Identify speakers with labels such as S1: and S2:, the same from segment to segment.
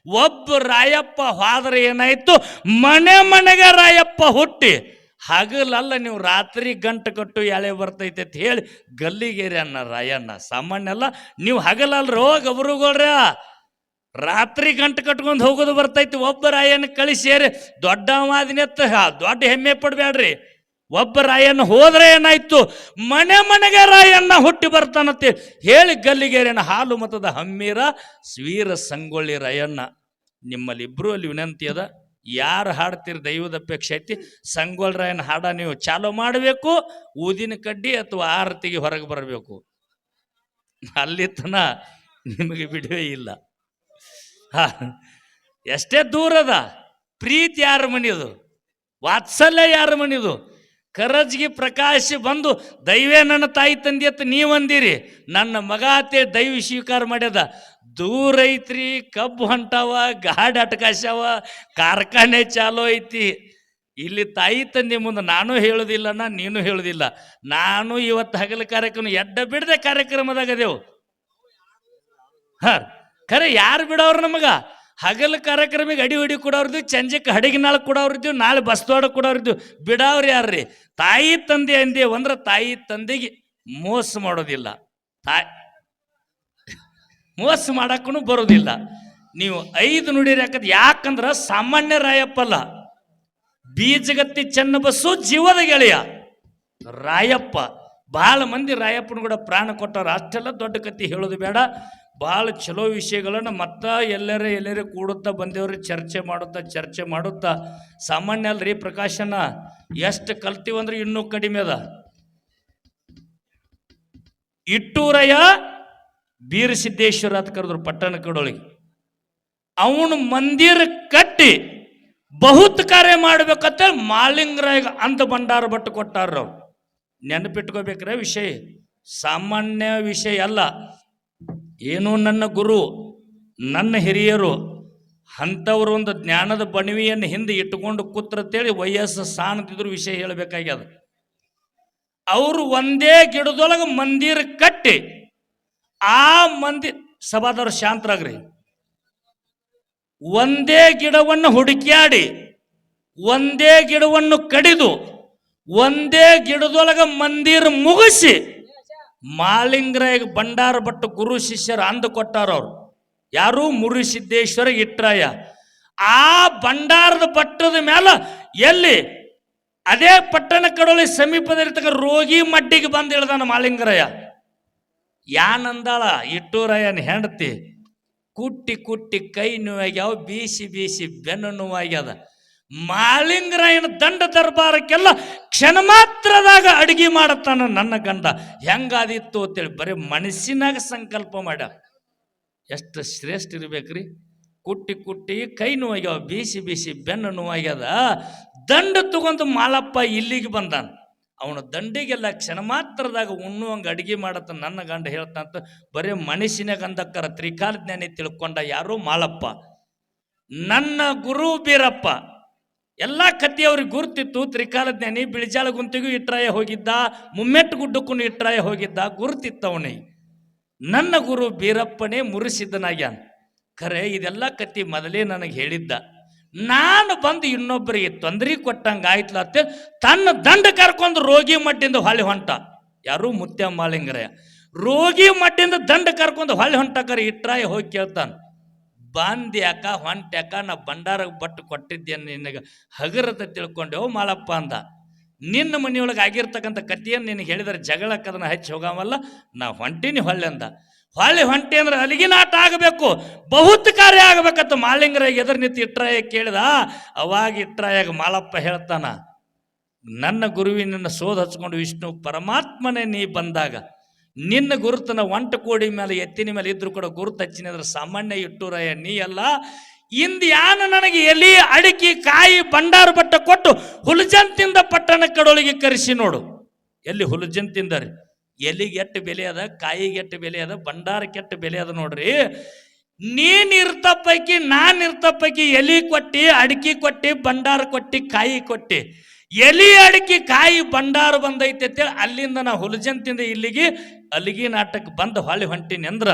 S1: ಒಬ್ಬ ರಾಯಪ್ಪ ಹೋದ್ರೆ ಏನಾಯ್ತು, ಮನೆ ಮನೆಗೆ ರಾಯಪ್ಪ ಹುಟ್ಟಿ ಹಗಲಲ್ಲ ನೀವು ರಾತ್ರಿ ಗಂಟೆ ಕಟ್ಟು ಎಳೆ ಬರ್ತೈತೆ ಅಂತ ಹೇಳಿ ಗಲ್ಲಿಗೇರಿ ಅನ್ನ ರಾಯಣ್ಣ. ಸಾಮಾನ್ಯ ಅಲ್ಲ, ನೀವು ಹಗಲಲ್ರೋ ಗಬರುಗಳ್ರ, ರಾತ್ರಿ ಗಂಟೆ ಕಟ್ಕೊಂಡು ಹೋಗೋದು ಬರ್ತೈತಿ. ಒಬ್ಬ ರಾಯಣ್ಣ ಕಳಿಸೇರಿ ದೊಡ್ಡ ಮಾದಿನತ್ತ ದೊಡ್ಡ ಹೆಮ್ಮೆ ಪಡ್ಬೇಡ್ರಿ. ಒಬ್ಬ ರಾಯಣ್ಣ ಹೋದ್ರೆ ಏನಾಯ್ತು, ಮನೆ ಮನೆಗೆ ರಾಯಣ್ಣ ಹುಟ್ಟಿ ಬರ್ತಾನಂತೆ ಹೇಳಿ ಗಲ್ಲಿಗೇರಿನ ಹಾಲು ಮತದ ಹಮ್ಮೀರ ಸ್ವೀರ ಸಂಗೊಳ್ಳಿ ರಾಯಣ್ಣ. ನಿಮ್ಮಲ್ಲಿ ಇಬ್ರು ಅಲ್ಲಿ ವಿನಂತಿ ಅದ, ಯಾರು ಹಾಡ್ತೀರಿ ದೈವದ ಅಪೇಕ್ಷೆ ಐತಿ, ಸಂಗೊಳ್ಳಿ ರಾಯಣ್ಣ ಹಾಡ ನೀವು ಚಾಲೂ ಮಾಡಬೇಕು, ಊದಿನ ಕಡ್ಡಿ ಅಥವಾ ಆರತಿಗೆ ಹೊರಗೆ ಬರಬೇಕು. ಅಲ್ಲಿ ತನ ನಿಮಗೆ ಬಿಡುವೆ ಇಲ್ಲ. ಎಷ್ಟೇ ದೂರದ ಪ್ರೀತಿ ಯಾರ ಮನಿದು, ವಾತ್ಸಲ್ಯ ಯಾರ ಮನಿದು. ಕರಜ್ಗಿ ಪ್ರಕಾಶ್ ಬಂದು ದೈವೇ ನನ್ನ ತಾಯಿ ತಂದೆ ಅಂತ ನೀವಂದಿರಿ, ನನ್ನ ಮಗ ಅತ್ತೆ ದೈವ ಸ್ವೀಕಾರ ಮಾಡ್ಯದ. ದೂರ ಐತ್ರಿ, ಕಬ್ಬು ಹೊಂಟಾವ, ಗಾಡಿ ಅಟಕಾಶವ, ಕಾರ್ಖಾನೆ ಚಾಲೂ ಐತಿ. ಇಲ್ಲಿ ತಾಯಿ ತಂದೆ ಮುಂದೆ ನಾನು ಹೇಳುದಿಲ್ಲ, ನೀನು ಹೇಳುದಿಲ್ಲ. ನಾನು ಇವತ್ತು ಹಗಲ ಕಾರ್ಯಕ್ರಮ ಎಡ್ಡ ಬಿಡದೆ ಕಾರ್ಯಕ್ರಮದಾಗದೇವು. ಖರೆ ಯಾರು ಬಿಡೋರು ನಮಗ? ಹಗಲ ಕಾರ್ಯಕ್ರಮಕ್ಕೆ ಅಡಿ ಹೊಡಿ ಕೊಡೋರ್ದಿವ್, ಸಂಜೆಗೆ ಹಡಗಿನಾಳ ಕೊಡೋರ್ದಿವ್, ನಾಳೆ ಬಸ್ತವಾಡ ಕೊಡೋರ್ದಿವ್. ಬಿಡೋರು ಯಾರ್ರಿ? ತಾಯಿ ತಂದೆ ಅಂದೇವು ಅಂದ್ರೆ ತಾಯಿ ತಂದೆಗೆ ಮೋಸ ಮಾಡೋದಿಲ್ಲ, ಮೋಸ ಮಾಡಕ್ಕೂ ಬರೋದಿಲ್ಲ. ನೀವು 5 ನುಡಿರಿ ಹಾಕದ್, ಯಾಕಂದ್ರ ಸಾಮಾನ್ಯ ರಾಯಪ್ಪಲ್ಲ, ಬೀಜಗತ್ತಿ ಚೆನ್ನಬಸ್ಸು ಜೀವದ ಗೆಳೆಯ ರಾಯಪ್ಪ. ಭಾಳ ಮಂದಿ ರಾಯಪ್ಪನ ಕೂಡ ಪ್ರಾಣ ಕೊಟ್ಟಾರ. ಅಷ್ಟೆಲ್ಲ ದೊಡ್ಡ ಕತ್ತಿ ಹೇಳೋದು ಬೇಡ. ಭಾಳ ಚಲೋ ವಿಷಯಗಳನ್ನು ಮತ್ತೆ ಎಲ್ಲರೇ ಕೂಡುತ್ತಾ ಬಂದೇವ್ರಿ, ಚರ್ಚೆ ಮಾಡುತ್ತಾ. ಸಾಮಾನ್ಯ ಅಲ್ರಿ ಪ್ರಕಾಶನ, ಎಷ್ಟು ಕಲ್ತೀವಂದ್ರೆ ಇನ್ನೂ ಕಡಿಮೆ ಅದ. ಇಟ್ಟೂರಯ್ಯ ಬೀರಸಿದ್ದೇಶ್ವರ ಅಂತ ಕರೆದ್ರು ಪಟ್ಟಣ ಕಡೊಳಗೆ. ಅವನು ಮಂದಿರ ಕಟ್ಟಿ ಬಹುತ್ ಕಾರ್ಯ ಮಾಡ್ಬೇಕಂತ ಮಾಳಿಂಗರಾಯ ಅಂತ ಭಂಡಾರ ಭಟ್ಟು ಕೊಟ್ಟಾರ. ಅವ್ರು ನೆನಪಿಟ್ಕೋಬೇಕ್ರೆ ವಿಷಯ, ಸಾಮಾನ್ಯ ವಿಷಯ ಅಲ್ಲ. ಏನು ನನ್ನ ಗುರು, ನನ್ನ ಹಿರಿಯರು ಅಂಥವ್ರು ಒಂದು ಜ್ಞಾನದ ಬಣವಿಯನ್ನು ಹಿಂದೆ ಇಟ್ಟುಕೊಂಡು ಕೂತ್ರತ್ತೇಳಿ ವಯಸ್ಸು ಸಾಣತಿದ್ರು ವಿಷಯ ಹೇಳಬೇಕಾಗ್ಯದ. ಅವರು ಒಂದೇ ಗಿಡದೊಳಗೆ ಮಂದಿರ ಕಟ್ಟಿ ಆ ಸಭಾದವ್ರು ಶಾಂತರಾಗ್ರಿ, ಒಂದೇ ಗಿಡವನ್ನು ಹುಡುಕ್ಯಾಡಿ, ಒಂದೇ ಗಿಡವನ್ನು ಕಡಿದು, ಒಂದೇ ಗಿಡದೊಳಗೆ ಮಂದಿರ ಮುಗಿಸಿ ಮಾಳಿಂಗರಾಯ ಭಂಡಾರ ಭಟ್ಟು ಗುರು ಶಿಷ್ಯರು ಅಂದು ಕೊಟ್ಟಾರವ್ರು. ಯಾರು? ಮುರುಸಿದ್ದೇಶ್ವರ ಇಟ್ರಾಯ. ಆ ಭಂಡಾರದ ಭಟ್ಟದ ಮೇಲೆ ಎಲ್ಲಿ ಅದೇ ಪಟ್ಟಣ ಕಡೊಳಿ ಸಮೀಪದಲ್ಲಿರ್ತಕ್ಕ ರೋಗಿ ಮಡ್ಡಿಗೆ ಬಂದು ಇಳ್ದಾನ ಮಾಳಿಂಗರಾಯ. ಯಾನಂದಾಳ ಇಟ್ಟೂರಾಯನ ಹೆಂಡತಿ, ಕುಟ್ಟಿ ಕುಟ್ಟಿ ಕೈ ನೋವಾಗ್ಯಾವ, ಬೀಸಿ ಬೀಸಿ ಬೆನ್ನು ನೋವಾಗ್ಯದ. ಮಾಳಿಂಗರಾಯನ ದಂಡ ದರ್ಬಾರಕ್ಕೆಲ್ಲ ಕ್ಷಣ ಮಾತ್ರದಾಗ ಅಡಿಗೆ ಮಾಡತ್ತಾನ ನನ್ನ ಗಂಡ. ಹೆಂಗಾದಿತ್ತು ಅಂತೇಳಿ ಬರೀ ಮನಸ್ಸಿನಾಗ ಸಂಕಲ್ಪ ಮಾಡ್ಯ. ಎಷ್ಟು ಶ್ರೇಷ್ಠ ಇರ್ಬೇಕ್ರಿ. ಕುಟ್ಟಿ ಕುಟ್ಟಿ ಕೈ ನೋವಾಗ್ಯಾವ, ಬೀಸಿ ಬೀಸಿ ಬೆನ್ನು ನೋವಾಗ್ಯದ. ದಂಡ ತಗೊಂಡು ಮಾಳಪ್ಪ ಇಲ್ಲಿಗೆ ಬಂದಾನ. ಅವನ ದಂಡಿಗೆಲ್ಲ ಕ್ಷಣ ಮಾತ್ರದಾಗ ಉಣ್ಣುವಂಗೆ ಅಡಿಗೆ ಮಾಡತ್ತ ನನ್ನ ಗಂಡ ಹೇಳ್ತಂತ ಬರೀ ಮನಸ್ಸಿನಾಗ ಅಂದಕ್ಕರ ತ್ರಿಕಾಲ ಜ್ಞಾನಿ ತಿಳ್ಕೊಂಡ ಯಾರು? ಮಾಳಪ್ಪ. ನನ್ನ ಗುರು ಬೀರಪ್ಪ. ಎಲ್ಲ ಕತ್ತಿ ಅವ್ರಿಗೆ ಗುರುತಿತ್ತು. ತ್ರಿಕಾಲ ಜ್ಞಾನಿ ಬಿಳಿಜಾಳ ಗುಂತಿಗೂ ಇಟ್ರಾಯ ಹೋಗಿದ್ದ, ಮುಮ್ಮೆಟ್ಟು ಗುಡ್ಡಕ್ಕೂ ಇಟ್ರಾಯ ಹೋಗಿದ್ದ, ಗುರುತಿತ್ತವನೇ. ನನ್ನ ಗುರು ಬೀರಪ್ಪನೇ ಮುರಿಸಿದ್ದನಾಗ್ಯಾನ. ಖರೆ ಇದೆಲ್ಲ ಕತ್ತಿ ಮೊದಲೇ ನನಗೆ ಹೇಳಿದ್ದ. ನಾನು ಬಂದು ಇನ್ನೊಬ್ಬರಿಗೆ ತೊಂದರೆ ಕೊಟ್ಟಂಗೆ ಆಯ್ತಲ್ಲ ಅಂತ ತನ್ನ ದಂಡ ಕರ್ಕೊಂಡು ರೋಗಿ ಮಡ್ಡಿಂದ ಹೊಳೆ ಹೊಂಟ. ಯಾರು? ಮುತ್ಯ ಮಾಳಿಂಗರಾಯ. ರೋಗಿ ಮಡ್ಡಿಂದ ದಂಡ ಕರ್ಕೊಂಡು ಹೊಳೆ ಹೊಂಟಕರೆ ಇಟ್ರಾಯ ಹೋಗಿ ಕೇಳ್ತಾನೆ, ಬಾಂದ್ಯಾಕ ಹೊಂಟ್ಯಾಕ? ನಾ ಭಂಡಾರ ಬಟ್ಟು ಕೊಟ್ಟಿದ್ದೇನೆ ನಿನಗೆ, ಹಗರದ ತಿಳ್ಕೊಂಡೆವು ಮಾಳಪ್ಪ ಅಂದ. ನಿನ್ನ ಮನೆಯೊಳಗೆ ಆಗಿರ್ತಕ್ಕಂಥ ಕಥೆಯನ್ನು ನಿನಗೆ ಹೇಳಿದರೆ ಜಗಳಕ್ಕೆ ಅದನ್ನು ಹಚ್ಚಿ ಹೋಗಾಮಲ್ಲ, ನಾ ಹೊಂಟೀನಿ ಹೊಳ್ಳೆ ಅಂದ. ಹೊಳ್ಳಿ ಹೊಂಟಿ ಅಂದ್ರೆ ಅಲ್ಲಿಗಿನ ಆಟ ಆಗಬೇಕು, ಬಹುತ್ ಕಾರ್ಯ ಆಗಬೇಕಂತ ಮಾಳಿಂಗರಾಯ ಎದುರು ನಿಂತು ಇಟ್ರಾಯ ಕೇಳಿದ. ಅವಾಗ ಇಟ್ರಾಯಾಗ ಮಾಳಪ್ಪ ಹೇಳ್ತಾನ, ನನ್ನ ಗುರುವಿನ ಸೋದ ಹಚ್ಕೊಂಡು ವಿಷ್ಣು ಪರಮಾತ್ಮನೇ ನೀ ಬಂದಾಗ ನಿನ್ನ ಗುರುತನ ಒಂಟ ಕೋಡಿ ಮೇಲೆ ಎತ್ತಿನ ಮೇಲೆ ಇದ್ರು ಕೂಡ ಗುರುತು ಹಚ್ಚಿನಂದ್ರೆ ಸಾಮಾನ್ಯ ಇಟ್ಟೂರಾಯ ನೀ ಅಲ್ಲ. ಇಂದು ಯಾನ ನನಗೆ ಎಲಿ ಅಡಿಕೆ ಕಾಯಿ ಭಂಡಾರ ಬಟ್ಟ ಕೊಟ್ಟು ಹುಲಜಂತಿಂದ ಪಟ್ಟಣ ಕಡೊಳಿಗೆ ಕರೆಸಿ ನೋಡು. ಎಲ್ಲಿ ಹುಲಜಂತಿಂದ ರೀ, ಎಲಿಗೆ ಎಷ್ಟು ಬೆಲೆ ಅದ, ಕಾಯಿಗೆ ಎಷ್ಟು ಬೆಲೆ ಅದ, ಭಂಡಾರಕ್ಕೆ ಎಷ್ಟು ಬೆಲೆ ಅದ ನೋಡ್ರಿ. ನೀನ್ ಇರ್ತ ಪೈಕಿ ನಾನು ಇರ್ತ ಪೈಕಿ ಎಲಿ ಕೊಟ್ಟಿ, ಅಡಿಕೆ ಕೊಟ್ಟಿ, ಭಂಡಾರ ಕೊಟ್ಟಿ, ಕಾಯಿ ಕೊಟ್ಟಿ. ಎಲಿ ಅಡಿಕೆ ಕಾಯಿ ಭಂಡಾರ ಬಂದೈತೆ ಅಂತೇಳಿ ಅಲ್ಲಿಂದ ನಾ ಹುಲಜಂತಿಂದ ಇಲ್ಲಿಗೆ ಅಲ್ಲಿಗೆ ನಾಟಕ ಬಂದು ಹೊಳಿ ಹೊಂಟೀನಿ ಅಂದ್ರ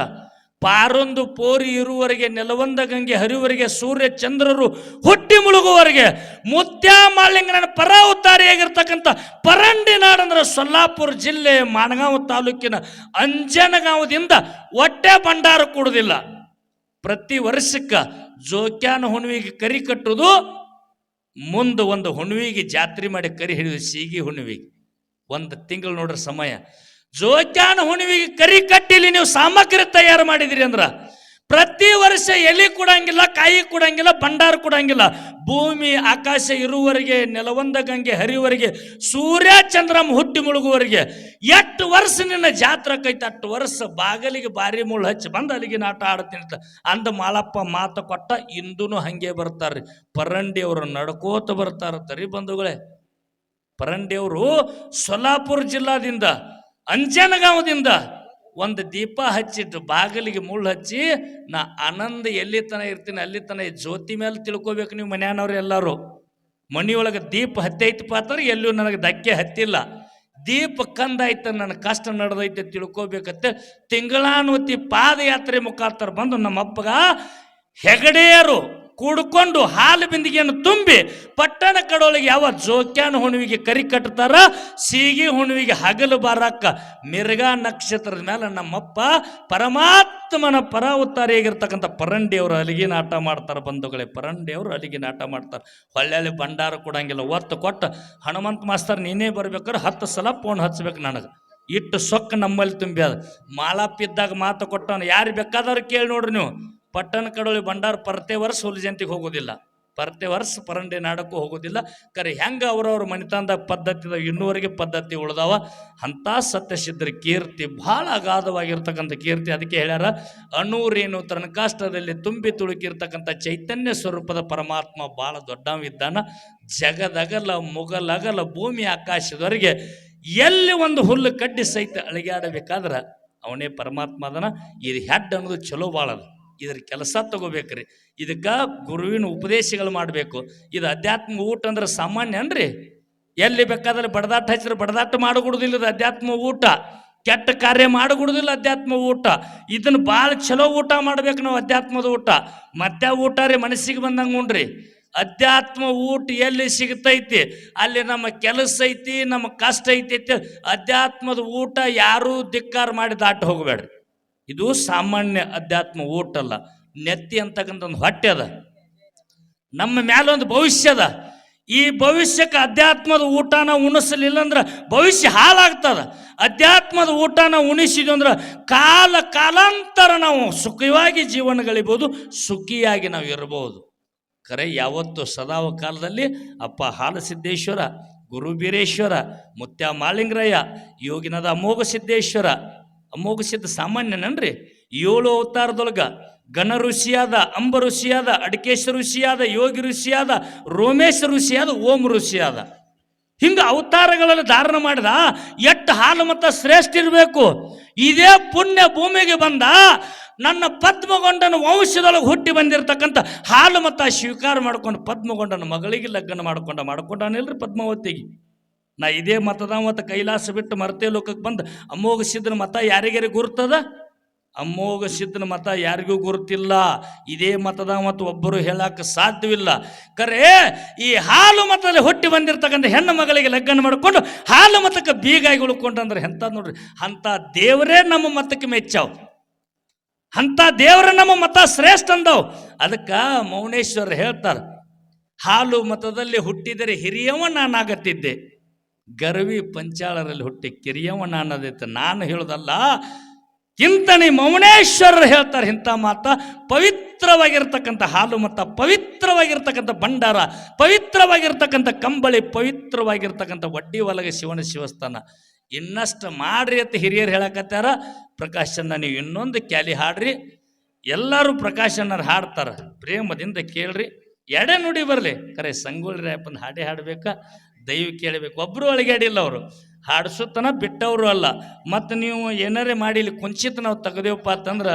S1: ಪಾರೊಂದು ಪೋರಿ ಇರುವವರೆಗೆ ನೆಲವಂದ ಗಂಗೆ ಹರಿವರೆಗೆ ಸೂರ್ಯ ಚಂದ್ರರು ಹುಟ್ಟಿ ಮುಳುಗುವವರೆಗೆ ಮುತ್ಯ ಮಾಳಿಂಗನ ಪರಾವತಾರಿಯಾಗಿರ್ತಕ್ಕಂಥ ಪರಂಡಿ ನಾಡಂದ್ರೆ ಸೊಲ್ಲಾಪುರ ಜಿಲ್ಲೆ ಮಾನಗಾಂವ ತಾಲೂಕಿನ ಅಂಜನಗಾಂವದಿಂದ ಹೊಟ್ಟೆ ಭಂಡಾರ ಕೊಡುವುದಿಲ್ಲ. ಪ್ರತಿ ವರ್ಷಕ್ಕೆ ಜೋಕ್ಯಾನ ಹುಣ್ಣಿಗೆ ಕರಿ ಕಟ್ಟುವುದು, ಮುಂದೆ ಒಂದು ಹುಣ್ಣಿಗೆ ಜಾತ್ರೆ ಮಾಡಿ ಕರಿ ಹಿಡಿದು ಸೀಗಿ ಹುಣ್ಣಿಗೆ 1 ತಿಂಗಳು ನೋಡ್ರಿ ಸಮಯ. ಜೋಕ್ಯಾನ ಹುಣ್ಣಿಗೆ ಕರಿ ಕಟ್ಟಿಲಿ ನೀವು ಸಾಮಗ್ರಿ ತಯಾರು ಮಾಡಿದಿರಿ ಅಂದ್ರ ಪ್ರತಿ ವರ್ಷ ಎಲೆ ಕೊಡಂಗಿಲ್ಲ, ಕಾಯಿ ಕೊಡಂಗಿಲ್ಲ, ಭಂಡಾರ ಕೊಡಂಗಿಲ್ಲ. ಭೂಮಿ ಆಕಾಶ ಇರುವವರೆಗೆ ನೆಲವಂದ ಗಂಗೆ ಹರಿವರೆಗೆ ಸೂರ್ಯ ಚಂದ್ರಮ್ಮ ಹುಟ್ಟಿ ಮುಳುಗುವವರೆಗೆ ಎಷ್ಟು ವರ್ಷ ನಿನ್ನ ಜಾತ್ರೆ ಕೈತ ಅಷ್ಟು ವರ್ಷ ಬಾಗಲಿಗೆ ಬಾರಿ ಮುಳ್ಳು ಹಚ್ಚಿ ಬಂದು ಅಲ್ಲಿಗೆ ನಾಟ ಆಡ್ತೀನಿ ಅಂದ ಮಾಳಪ್ಪ ಮಾತು ಕೊಟ್ಟ. ಇಂದೂ ಹಂಗೆ ಬರ್ತಾರ್ರಿ. ಪರಂಡಿಯವರು ನಡ್ಕೋತ ಬರ್ತಾರತ್ತರಿ ಬಂಧುಗಳೇ. ಪರಂಡಿಯವರು ಸೊಲ್ಲಾಪುರ ಜಿಲ್ಲಾದಿಂದ ಅಂಜನಗಾಂವದಿಂದ ಒಂದು ದೀಪ ಹಚ್ಚಿಟ್ಟು ಬಾಗಿಲಿಗೆ ಮುಳ್ಳು ಹಚ್ಚಿ, ನಾ ಆನಂದ ಎಲ್ಲಿ ತನ ಇರ್ತೀನಿ ಅಲ್ಲಿ ತನ ಜ್ಯೋತಿ ಮೇಲೆ ತಿಳ್ಕೊಬೇಕು. ನೀವು ಮನ್ಯಾನವ್ರು ಎಲ್ಲರೂ ಮನೆಯೊಳಗೆ ದೀಪ ಹತ್ತೈತಪ್ಪ ಅಂತಾರೆ, ಎಲ್ಲೂ ನನಗೆ ಧಕ್ಕೆ ಹತ್ತಿಲ್ಲ, ದೀಪ ಕಂದಾಯ್ತ, ನನ್ನ ಕಷ್ಟ ನಡೆದೈತೆ ತಿಳ್ಕೊಬೇಕತ್ತೆ ತಿಂಗಳಾನುವತಿ ಪಾದಯಾತ್ರೆ ಮುಖಾಂತರ ಬಂದು ನಮ್ಮಪ್ಪಗ ಹೆಗಡೆಯರು ಕೂಡ್ಕೊಂಡು ಹಾಲು ಬಿಂದಿಗೆಯನ್ನು ತುಂಬಿ ಪಟ್ಟಣ ಕಡೋಳಿಗೆ ಯಾವ ಜೋಕ್ಯಾನ ಹುಣ್ಣಿಗೆ ಕರಿ ಕಟ್ತಾರ, ಸೀಗಿ ಹುಣ್ಣಿಗೆ ಹಗಲು ಬಾರಕ್ಕ ಮಿರ್ಗಾ ನಕ್ಷತ್ರದ ಮೇಲೆ ನಮ್ಮಪ್ಪ ಪರಮಾತ್ಮನ ಪರಾವತಾರಿಯಾಗಿರ್ತಕ್ಕಂಥ ಪರಂಡಿಯವರು ಅಲ್ಲಿಗೆ ನಾಟ ಮಾಡ್ತಾರೆ ಬಂಧುಗಳೇ. ಪರಂಡಿಯವರು ಅಲ್ಲಿಗೆ ನಾಟ ಮಾಡ್ತಾರೆ. ಹೊಳ್ಳಿ ಭಂಡಾರ ಕೊಡಂಗಿಲ್ಲ. ಒತ್ತು ಕೊಟ್ಟು ಹನುಮಂತ ಮಾಸ್ತರ್ ನೀನೇ ಬರ್ಬೇಕಾದ್ರೆ 10 ಸಲ ಫೋನ್ ಹಚ್ಬೇಕು ನನಗೆ. ಇಟ್ಟು ಸೊಕ್ಕ ನಮ್ಮಲ್ಲಿ ತುಂಬಿ ಅದು ಮಾಳಪ್ಪಿದ್ದಾಗ ಮಾತು ಕೊಟ್ಟವನು. ಯಾರು ಬೇಕಾದವ್ರು ಕೇಳಿ ನೋಡ್ರಿ ನೀವು. ಪಟ್ಟಣ ಕಡೋಳಿ ಭಂಡಾರ ಪ್ರತಿ ವರ್ಷ ಹುಲಿ ಜಯಂತಿಗೆ ಹೋಗೋದಿಲ್ಲ, ಪ್ರತಿ ವರ್ಷ ಪರಂಡಿ ನಾಡಕ್ಕೂ ಹೋಗೋದಿಲ್ಲ. ಕರೆ ಹೆಂಗೆ ಅವ್ರವ್ರ ಮನೆತನದ ಪದ್ಧತಿ ಇನ್ನೂವರೆಗೆ ಪದ್ಧತಿ ಉಳ್ದಾವ. ಅಂಥ ಸತ್ಯಸಿದ್ಧರ ಕೀರ್ತಿ ಭಾಳ ಅಗಾಧವಾಗಿರ್ತಕ್ಕಂಥ ಕೀರ್ತಿ. ಅದಕ್ಕೆ ಹೇಳ್ಯಾರ, ಅಣೂರೇನು ತನಕಾಷ್ಟದಲ್ಲಿ ತುಂಬಿ ತುಳುಕಿರ್ತಕ್ಕಂಥ ಚೈತನ್ಯ ಸ್ವರೂಪದ ಪರಮಾತ್ಮ ಭಾಳ ದೊಡ್ಡವಿದ್ದಾನ. ಜಗದಗಲ ಮುಗಲಗಲ ಭೂಮಿ ಆಕಾಶದವರೆಗೆ ಎಲ್ಲಿ ಒಂದು ಹುಲ್ಲು ಕಡ್ಡಿ ಸಹಿತ ಅಳಿಗಾಡಬೇಕಾದ್ರೆ ಅವನೇ ಪರಮಾತ್ಮ ಅದನ. ಇದು ಹೆಡ್ ಅನ್ನೋದು ಚಲೋ ಭಾಳದ. ಇದ್ರ ಕೆಲಸ ತಗೋಬೇಕ್ರಿ. ಇದಕ್ಕೆ ಗುರುವಿನ ಉಪದೇಶಗಳು ಮಾಡಬೇಕು. ಇದು ಅಧ್ಯಾತ್ಮ ಊಟ ಅಂದ್ರೆ ಸಾಮಾನ್ಯ ಅನ್ರಿ. ಎಲ್ಲಿ ಬೇಕಾದ್ರೆ ಬಡದಾಟ ಹಚ್ಚಿದ್ರೆ ಬಡದಾಟ ಮಾಡಿಕೊಡುದಿಲ್ಲ ಇದು ಅಧ್ಯಾತ್ಮ ಊಟ. ಕೆಟ್ಟ ಕಾರ್ಯ ಮಾಡಿಕೊಡುದಿಲ್ಲ ಅಧ್ಯಾತ್ಮ ಊಟ. ಇದನ್ನು ಭಾಳ ಚಲೋ ಊಟ ಮಾಡ್ಬೇಕು ನಾವು, ಅಧ್ಯಾತ್ಮದ ಊಟ. ಮತ್ತೆ ಊಟ ರೀ ಮನಸ್ಸಿಗೆ ಬಂದಂಗೆ ಉಂಡ್ರಿ. ಅಧ್ಯಾತ್ಮ ಊಟ ಎಲ್ಲಿ ಸಿಗ್ತೈತಿ ಅಲ್ಲಿ ನಮ್ಮ ಕೆಲಸ ಐತಿ, ನಮ್ಮ ಕಷ್ಟ ಐತಿ. ಅಧ್ಯಾತ್ಮದ ಊಟ ಯಾರೂ ಧಿಕ್ಕಾರ ಮಾಡಿ ದಾಟ ಹೋಗಬೇಡ್ರಿ. ಇದು ಸಾಮಾನ್ಯ ಅಧ್ಯಾತ್ಮ ಊಟ ಅಲ್ಲ. ನೆತ್ತಿ ಅಂತಕ್ಕಂಥ ಒಂದು ಹೊಟ್ಟೆ ಅದ, ನಮ್ಮ ಮ್ಯಾಲೊಂದು ಭವಿಷ್ಯ ಅದ. ಈ ಭವಿಷ್ಯಕ್ಕೆ ಅಧ್ಯಾತ್ಮದ ಊಟನ ಉಣಿಸಲಿಲ್ಲ ಅಂದ್ರೆ ಭವಿಷ್ಯ ಹಾಳಾಗ್ತದ. ಅಧ್ಯಾತ್ಮದ ಊಟನ ಉಣಿಸಿದ್ವಿ ಅಂದ್ರೆ ಕಾಲಾಂತರ ನಾವು ಸುಖವಾಗಿ ಜೀವನ ಗಳಿಬೋದು, ಸುಖಿಯಾಗಿ ನಾವು ಇರಬಹುದು. ಕರೆ ಯಾವತ್ತು ಸದಾವ ಕಾಲದಲ್ಲಿ ಅಪ್ಪ ಹಾಲಸಿದ್ದೇಶ್ವರ, ಗುರು ಬೀರೇಶ್ವರ, ಮುತ್ಯ ಮಾಳಿಂಗರಾಯ, ಯೋಗಿನದ ಅಮೋಘ ಸಿದ್ದೇಶ್ವರ. ಅಮೋಘ ಸಿದ್ಧ ಸಾಮಾನ್ಯನನ್ರಿ. 7 ಅವತಾರದೊಳಗ ಗಣ ಋಷಿಯಾದ, ಅಂಬ ಋಷಿಯಾದ, ಅಡಿಕೇಶ ಋಷಿಯಾದ, ಯೋಗಿ ಋಷಿಯಾದ, ರೋಮೇಶ ಋಷಿಯಾದ, ಓಂ ಋಷಿಯಾದ. ಹಿಂಗೆ ಅವತಾರಗಳಲ್ಲಿ ಧಾರಣ ಮಾಡಿದ. ಎಷ್ಟು ಹಾಲು ಮತ ಶ್ರೇಷ್ಠ ಇರಬೇಕು. ಇದೇ ಪುಣ್ಯ ಭೂಮಿಗೆ ಬಂದ ನನ್ನ ಪದ್ಮಗೊಂಡನ ವಂಶದೊಳಗೆ ಹುಟ್ಟಿ ಬಂದಿರತಕ್ಕಂಥ ಹಾಲು ಮತ ಸ್ವೀಕಾರ ಮಾಡ್ಕೊಂಡು ಪದ್ಮಗೊಂಡನ ಮಗಳಿಗೆ ಲಗ್ನ ಮಾಡ್ಕೊಂಡಾನಿಲ್ರಿ ಪದ್ಮಾವತಿಗೆ. ನಾ ಇದೇ ಮತದ ಮತ್ತು ಕೈಲಾಸ ಬಿಟ್ಟು ಮರ್ತೆ ಲೋಕಕ್ಕೆ ಬಂದು ಅಮೋಘ ಸಿದ್ಧನ ಮತ ಯಾರಿಗಾರಿ ಗುರ್ತದ? ಅಮೋಘ ಸಿದ್ಧನ ಮತ ಯಾರಿಗೂ ಗುರುತಿಲ್ಲ. ಇದೇ ಮತದ ಮತ್ತು ಒಬ್ಬರು ಹೇಳಕ್ಕೆ ಸಾಧ್ಯವಿಲ್ಲ. ಕರೆ ಈ ಹಾಲು ಮತದಲ್ಲಿ ಹುಟ್ಟಿ ಬಂದಿರತಕ್ಕಂಥ ಹೆಣ್ಣು ಮಗಳಿಗೆ ಲಗ್ನ ಮಾಡಿಕೊಂಡು ಹಾಲು ಮತಕ್ಕೆ ಬೀಗಾಗಿ ಉಳ್ಕೊಂಡ್ರೆ ಎಂತ ನೋಡ್ರಿ. ಅಂಥ ದೇವರೇ ನಮ್ಮ ಮತಕ್ಕೆ ಮೆಚ್ಚಾವ್, ಅಂಥ ದೇವರ ನಮ್ಮ ಮತ ಶ್ರೇಷ್ಠ ಅಂದವು. ಅದಕ್ಕೆ ಮೌನೇಶ್ವರ ಹೇಳ್ತಾರೆ, ಹಾಲು ಮತದಲ್ಲಿ ಹುಟ್ಟಿದರೆ ಹಿರಿಯವ ನಾನಾಗತ್ತಿದ್ದೆ, ಗರವಿ ಪಂಚಾಳರಲ್ಲಿ ಹುಟ್ಟಿ ಕಿರಿಯವ ನಾನದಿತ್ತು. ನಾನು ಹೇಳೋದಲ್ಲ, ಇಂತನೇ ಮೌನೇಶ್ವರರು ಹೇಳ್ತಾರೆ ಇಂಥ ಮಾತ. ಪವಿತ್ರವಾಗಿರ್ತಕ್ಕಂಥ ಹಾಲು ಮತ, ಪವಿತ್ರವಾಗಿರ್ತಕ್ಕಂಥ ಭಂಡಾರ, ಪವಿತ್ರವಾಗಿರ್ತಕ್ಕಂಥ ಕಂಬಳಿ, ಪವಿತ್ರವಾಗಿರ್ತಕ್ಕಂಥ ವಡ್ಡಿ ಒಳಗೆ ಶಿವನ ಶಿವಸ್ಥಾನ. ಇನ್ನಷ್ಟು ಮಾಡ್ರಿ ಅಂತ ಹಿರಿಯರು ಹೇಳಕತ್ತಾರ. ಪ್ರಕಾಶನ್ನ ನೀವು ಇನ್ನೊಂದು ಕ್ಯಾಲಿ ಹಾಡ್ರಿ. ಎಲ್ಲರೂ ಪ್ರಕಾಶನ್ನ ಹಾಡ್ತಾರ, ಪ್ರೇಮದಿಂದ ಕೇಳ್ರಿ. ಎಡೆ ನುಡಿ ಬರಲಿ. ಕರೆ ಸಂಗೊಳ್ಳಿ ರಾಯಪ್ಪನ ಹಾಡೇ ಹಾಡ್ಬೇಕಾ, ದೈವ ಕೇಳಬೇಕು. ಒಬ್ಬರು ಅಳಿಗಾಡಿಲ್ಲ, ಅವರು ಹಾಡಿಸುತ್ತನ ಬಿಟ್ಟವರು ಅಲ್ಲ. ಮತ್ತು ನೀವು ಏನಾರೇ ಮಾಡಿ ಇಲ್ಲಿ ಕುಂಚಿತ ನಾವು ತೆಗೆದೇವಪ್ಪ ಅಂತಂದ್ರೆ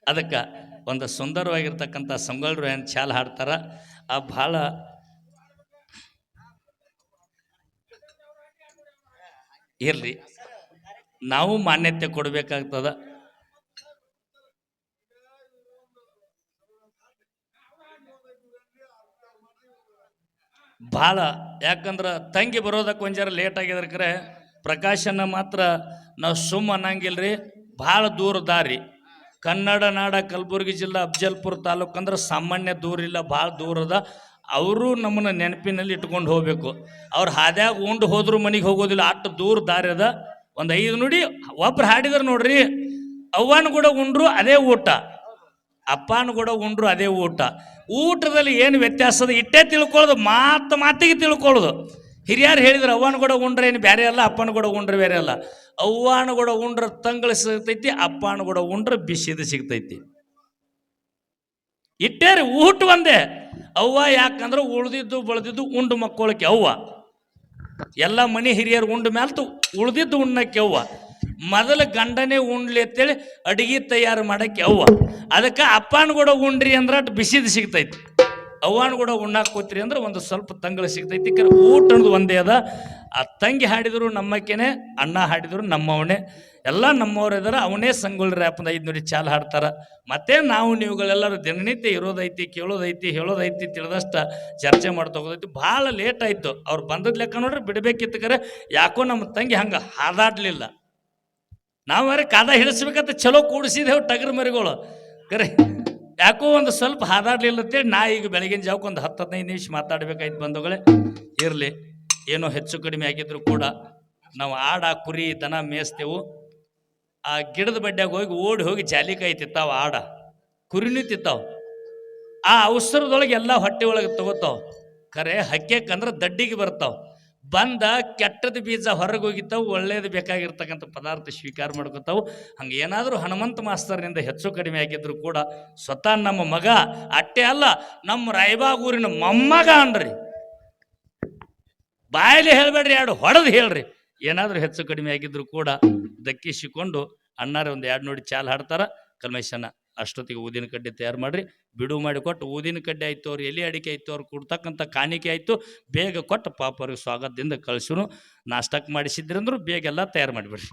S1: ಅದಕ್ಕೆ ಒಂದು ಸುಂದರವಾಗಿರ್ತಕ್ಕಂಥ ಸಂಗೊಳ್ಳಿ ರಾಯನ ಚಾಲ್ ಹಾಡ್ತಾರ. ಆ ಭಾಳ ಇರ್ಲಿ, ನಾವು ಮಾನ್ಯತೆ ಕೊಡ್ಬೇಕಾಗ್ತದ. ಭಾಳ, ಯಾಕಂದ್ರೆ ತಂಗಿ ಬರೋದಕ್ಕೆ ಒಂಜಾರ ಲೇಟ್ ಆಗಿದ್ರೆ ಕರೆ ಪ್ರಕಾಶನ ಮಾತ್ರ ನಾವು ಸುಮ್ಮ ಅನ್ನಂಗಿಲ್ರಿ. ಭಾಳ ದೂರ ದಾರಿ. ಕನ್ನಡ ನಾಡ ಕಲಬುರಗಿ ಜಿಲ್ಲಾ ಅಫಜಲ್ಪುರ ತಾಲೂಕು ಅಂದ್ರೆ ಸಾಮಾನ್ಯ ದೂರ ಇಲ್ಲ, ಭಾಳ ದೂರದ. ಅವರು ನಮ್ಮನ್ನ ನೆನಪಿನಲ್ಲಿ ಇಟ್ಕೊಂಡು ಹೋಗ್ಬೇಕು. ಅವ್ರು ಹಾದ್ಯಾಗ ಉಂಡು ಹೋದ್ರು ಮನೆಗೆ ಹೋಗೋದಿಲ್ಲ, ಅಷ್ಟು ದೂರ ದಾರಿ ಅದ. ಒಂದು 5 ನುಡಿ ಒಬ್ರು ಹಾಡಿದ್ರು ನೋಡ್ರಿ, ಅವ್ವನ ಕೂಡ ಉಂಡ್ರು ಅದೇ ಊಟ, ಅಪ್ಪನ ಕೂಡ ಉಂಡ್ರು ಅದೇ ಊಟ. ಊಟದಲ್ಲಿ ಏನು ವ್ಯತ್ಯಾಸ ಅದ ಇಟ್ಟೇ ತಿಳ್ಕೊಳ್ಳೋದು, ಮಾತಿಗೆ ತಿಳ್ಕೊಳ್ಳೋದು. ಹಿರಿಯರು ಹೇಳಿದ್ರು ಅವ್ವನ ಕೂಡ ಉಂಡ್ರೆ ಏನು ಬೇರೆ ಅಲ್ಲ, ಅಪ್ಪನ ಕೂಡ ಉಂಡ್ರೆ ಬೇರೆ ಅಲ್ಲ. ಅವ್ವನ ಕೂಡ ಉಂಡ್ರೆ ತಂಗಳು ಸಿಗ್ತೈತಿ, ಅಪ್ಪನ ಕೂಡ ಉಂಡ್ರೆ ಬಿಸಿದು ಸಿಗ್ತೈತಿ. ಇಟ್ಟೇ ರೀ ಊಟ ಒಂದೇ. ಅವ್ವ ಯಾಕಂದ್ರೆ ಉಳ್ದಿದ್ದು ಬೆಳೆದಿದ್ದು ಉಂಡು ಮಕ್ಕಳಕ್ಕೆ ಅವ್ವ. ಎಲ್ಲ ಮನೆ ಹಿರಿಯರು ಉಂಡ ಮ್ಯಾಲ್ತು ಉಳ್ದಿದ್ದು ಉಣ್ಣಕ್ಕೆ ಅವ್ವ. ಮೊದಲು ಗಂಡನೇ ಉಣ್ಲಿ ಅಂತೇಳಿ ಅಡಿಗೆ ತಯಾರು ಮಾಡಕ್ಕೆ ಅವ್ವ. ಅದಕ್ಕೆ ಅಪ್ಪನ ಕೂಡ ಉಂಡ್ರಿ ಅಂದ್ರೆ ಅಷ್ಟು ಬಿಸಿದು ಸಿಗ್ತೈತಿ. ಅವ್ವನ ಕೂಡ ಉಣ್ಣಾಕ್ ಕೂತ್ರಿ ಅಂದ್ರೆ ಒಂದು ಸ್ವಲ್ಪ ತಂಗಳು ಸಿಗ್ತೈತಿ. ಊಟ ಅನ್ನೋದು ಒಂದೇ ಅದ. ಆ ತಂಗಿ ಹಾಡಿದ್ರು ನಮ್ಮಕ್ಕೇನೆ, ಅಣ್ಣ ಹಾಡಿದ್ರು ನಮ್ಮವನೇ, ಎಲ್ಲ ನಮ್ಮವ್ರು ಇದಾರೆ. ಅವನೇ ಸಂಗೊಳ್ಳಿ ರ್ಯಾಪ್ನ 5 ನುಡಿ ಚಾಲ್ ಹಾಡ್ತಾರ. ಮತ್ತೆ ನಾವು ನೀವುಗಳೆಲ್ಲರೂ ದಿನನಿತ್ಯ ಇರೋದೈತಿ, ಕೇಳೋದೈತಿ, ಹೇಳೋದೈತಿ, ತಿಳಿದಷ್ಟ ಚರ್ಚೆ ಮಾಡ್ತೋಗೋದೈತಿ. ಭಾಳ ಲೇಟ್ ಆಯ್ತು. ಅವ್ರು ಬಂದದ್ ಲೆಕ್ಕ ನೋಡ್ರಿ, ಬಿಡಬೇಕಿತ್ತು. ಕರೆ ಯಾಕೋ ನಮ್ಮ ತಂಗಿ ಹಂಗೆ ಹಾದಾಡ್ಲಿಲ್ಲ. ನಾವು ಕಾದ ಹಿಡಿಸ್ಬೇಕಂತ ಚಲೋ ಕೂಡಿಸಿದೆವು ಟಗರ್ ಮರಿಗಳು. ಕರೆ ಯಾಕೋ ಒಂದು ಸ್ವಲ್ಪ ಹಾದಾಡ್ಲಿಲ್ಲ ಅಂತೇಳಿ ನಾ ಈಗ ಬೆಳಗಿನ ಜಾವಕ್ಕೆ ಒಂದು 10-15 ನಿಮಿಷ ಮಾತಾಡ್ಬೇಕಾಯ್ತು ಬಂಧುಗಳೇ. ಇರಲಿ, ಏನೋ ಹೆಚ್ಚು ಕಡಿಮೆ ಆಗಿದ್ರು ಕೂಡ ನಾವು ಆಡ ಕುರಿ ದನ ಮೇಯಿಸ್ತೇವು. ಆ ಗಿಡದ ಬಡ್ಡ್ಯಾಗ ಹೋಗಿ ಹೋಗಿ ಜಾಲಿಕಾಯಿ ತಿತ್ತಾವ, ಆಡ ಕುರಿನೂ ತಿತ್ತಾವ. ಆ ಅವಸರದೊಳಗೆ ಎಲ್ಲ ಹೊಟ್ಟೆ ಒಳಗೆ ತಗೋತಾವ. ಕರೆ ಹಕ್ಕೆಕಂದ್ರೆ ದಡ್ಡಿಗೆ ಬರ್ತಾವ. ಬಂದ ಕೆಟ್ಟದ ಬೀಜ ಹೊರಗೆ ಹೋಗಿತ್ತಾವು, ಒಳ್ಳೇದು ಬೇಕಾಗಿರ್ತಕ್ಕಂಥ ಪದಾರ್ಥ ಸ್ವೀಕಾರ ಮಾಡ್ಕೊತಾವು. ಹಂಗೆ ಏನಾದರೂ ಹನುಮಂತ ಮಾಸ್ತರ್ನಿಂದ ಹೆಚ್ಚು ಕಡಿಮೆ ಆಗಿದ್ರು ಕೂಡ ಸ್ವತಃ ನಮ್ಮ ಮಗ ಅಟ್ಟೆ ಅಲ್ಲ, ನಮ್ಮ ರಾಯಬಾಗೂರಿನ ಮೊಮ್ಮಗ ಅನ್ರಿ. ಬಾಯಲ್ಲಿ ಹೇಳ್ಬೇಡ್ರಿ, 2 ಹೊಡೆದು ಹೇಳ್ರಿ. ಏನಾದರೂ ಹೆಚ್ಚು ಕಡಿಮೆ ಆಗಿದ್ರು ಕೂಡ ದಕ್ಕಿಸಿಕೊಂಡು ಅಣ್ಣಾರೆ ಒಂದು 2 ನುಡಿ ಚಾಲ್ ಹಾಡ್ತಾರ. ಕಲ್ಮೇಶನ ಅಷ್ಟೊತ್ತಿಗೆ ಊದಿನ ಕಡ್ಡಿ ತಯಾರು ಮಾಡ್ರಿ, ಬಿಡುವು ಮಾಡಿ ಕೊಟ್ಟು ಊದಿನ ಕಡ್ಡಿ ಆಯ್ತು, ಅವ್ರು ಎಲೆ ಅಡಿಕೆ ಆಯ್ತು, ಅವ್ರು ಕೊಡ್ತಕ್ಕಂಥ ಕಾಣಿಕೆ ಆಯ್ತು, ಬೇಗ ಕೊಟ್ಟು ಪಾಪ ಅವ್ರಿಗೆ ಸ್ವಾಗತದಿಂದ ಕಳಿಸೋನು. ನಾಷ್ಟಕ್ಕೆ ಮಾಡಿಸಿದ್ರಂದ್ರು ಬೇಗ ಎಲ್ಲ ತಯಾರು ಮಾಡಿಬಿಡ್ರಿ.